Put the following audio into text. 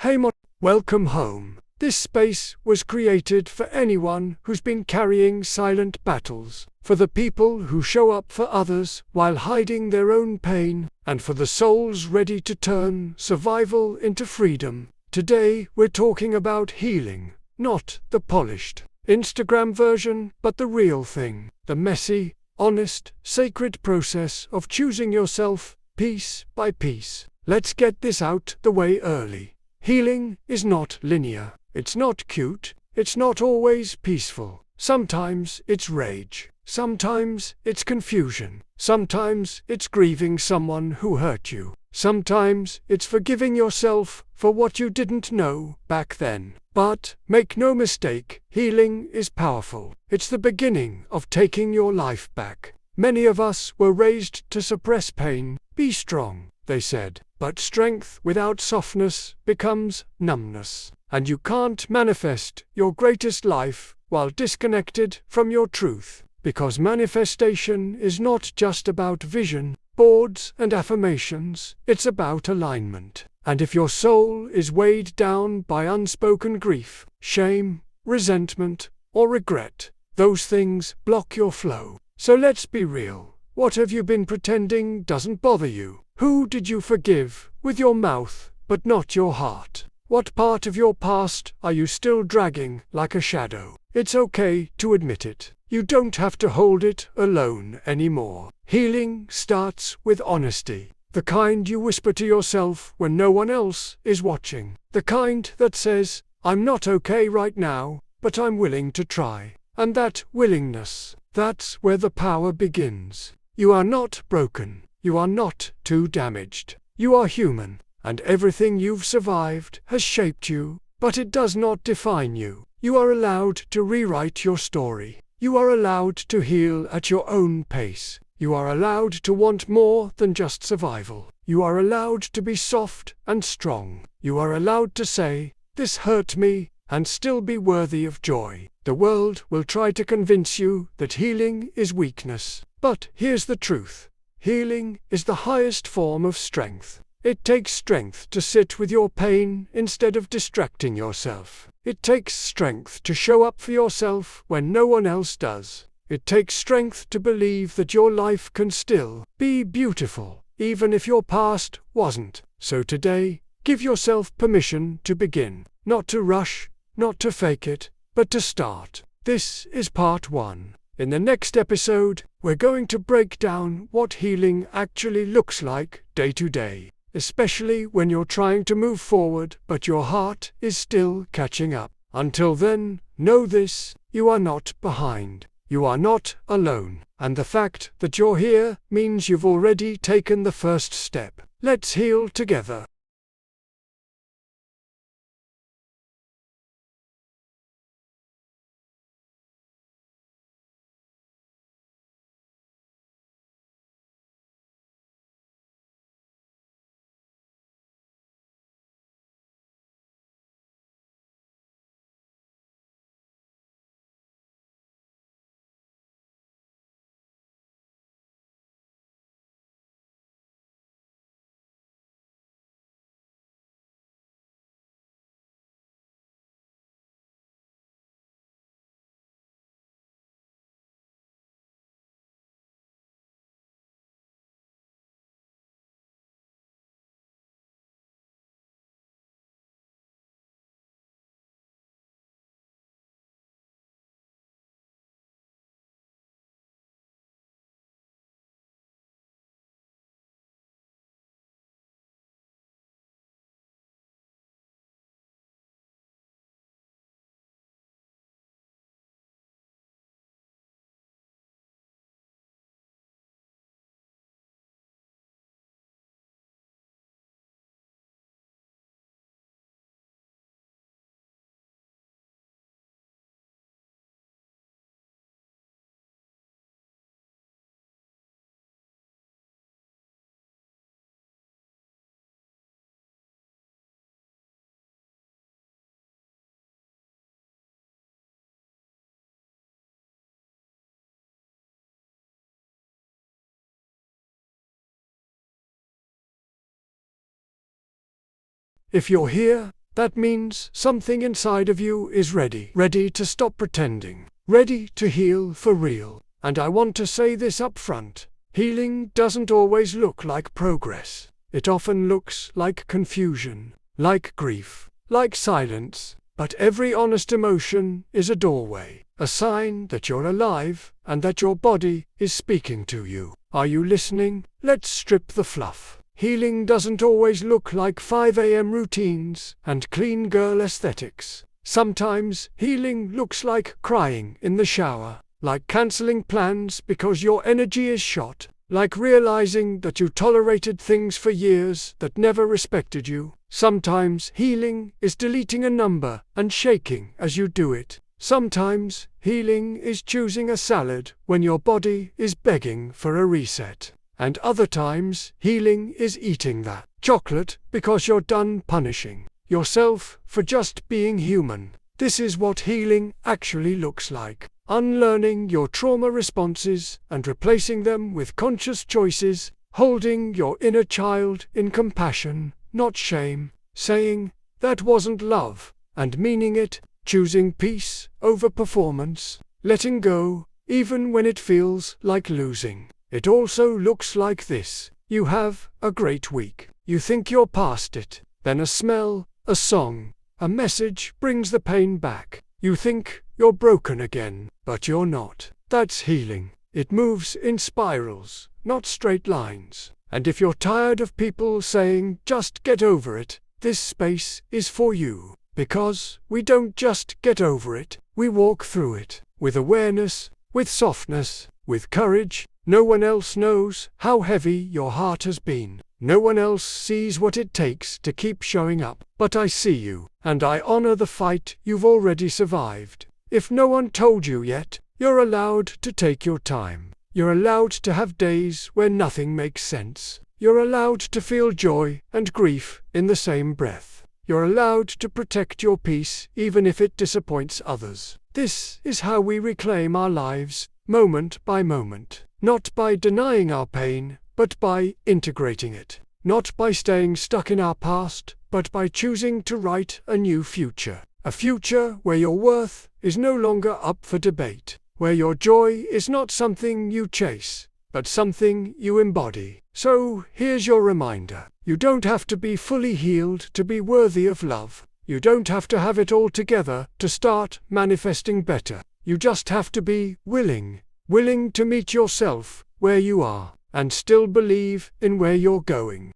Hey welcome home. This space was created for anyone who's been carrying silent battles, for the people who show up for others while hiding their own pain, and for the souls ready to turn survival into freedom. Today we're talking about healing, not the polished Instagram version, but the real thing, the messy, honest, sacred process of choosing yourself, piece by piece. Let's get this out the way early. Healing is not linear. It's not cute. It's not always peaceful. Sometimes it's rage. Sometimes it's confusion. Sometimes it's grieving someone who hurt you. Sometimes it's forgiving yourself for what you didn't know back then. But, make no mistake, healing is powerful. It's the beginning of taking your life back. Many of us were raised to suppress pain. Be strong, they said. But strength without softness becomes numbness. And you can't manifest your greatest life while disconnected from your truth. Because manifestation is not just about vision, boards and affirmations, it's about alignment. And if your soul is weighed down by unspoken grief, shame, resentment, or regret, those things block your flow. So let's be real. What have you been pretending doesn't bother you? Who did you forgive with your mouth, but not your heart? What part of your past are you still dragging like a shadow? It's okay to admit it. You don't have to hold it alone anymore. Healing starts with honesty. The kind you whisper to yourself when no one else is watching. The kind that says, I'm not okay right now, but I'm willing to try. And that willingness, that's where the power begins. You are not broken. You are not too damaged. You are human, and everything you've survived has shaped you, but it does not define you. You are allowed to rewrite your story. You are allowed to heal at your own pace. You are allowed to want more than just survival. You are allowed to be soft and strong. You are allowed to say, this hurt me, and still be worthy of joy. The world will try to convince you that healing is weakness. But here's the truth. Healing is the highest form of strength. It takes strength to sit with your pain instead of distracting yourself. It takes strength to show up for yourself when no one else does. It takes strength to believe that your life can still be beautiful, even if your past wasn't. So today, give yourself permission to begin. Not to rush, not to fake it, but to start. This is part 1. In the next episode, we're going to break down what healing actually looks like day to day, especially when you're trying to move forward but your heart is still catching up. Until then, know this, you are not behind. You are not alone. And the fact that you're here means you've already taken the first step. Let's heal together. If you're here, That means something inside of you is ready to stop pretending, ready to heal for real. And I want to say this up front. Healing doesn't always look like progress. It often looks like confusion, like grief, like silence. But every honest emotion is a doorway, a sign that you're alive and that your body is speaking to you. Are you listening? Let's strip the fluff. Healing doesn't always look like 5 a.m. routines and clean girl aesthetics. Sometimes healing looks like crying in the shower, like cancelling plans because your energy is shot, like realizing that you tolerated things for years that never respected you. Sometimes healing is deleting a number and shaking as you do it. Sometimes healing is choosing a salad when your body is begging for a reset. And other times healing is eating that chocolate because you're done punishing yourself for just being human. This is what healing actually looks like. Unlearning your trauma responses and replacing them with conscious choices, holding your inner child in compassion, not shame, saying, "That wasn't love," and meaning it, choosing peace over performance, letting go, even when it feels like losing. It also looks like this. You have a great week. You think you're past it. Then a smell, a song, a message brings the pain back. You think you're broken again, but you're not. That's healing. It moves in spirals, not straight lines. And if you're tired of people saying, "Just get over it," this space is for you. Because we don't just get over it, we walk through it. With awareness, with softness, with courage. No one else knows how heavy your heart has been. No one else sees what it takes to keep showing up. But I see you, and I honor the fight you've already survived. If no one told you yet, you're allowed to take your time. You're allowed to have days where nothing makes sense. You're allowed to feel joy and grief in the same breath. You're allowed to protect your peace even if it disappoints others. This is how we reclaim our lives, moment by moment. Not by denying our pain, but by integrating it. Not by staying stuck in our past, but by choosing to write a new future. A future where your worth is no longer up for debate. Where your joy is not something you chase, but something you embody. So here's your reminder. You don't have to be fully healed to be worthy of love. You don't have to have it all together to start manifesting better. You just have to be willing to meet yourself where you are, and still believe in where you're going.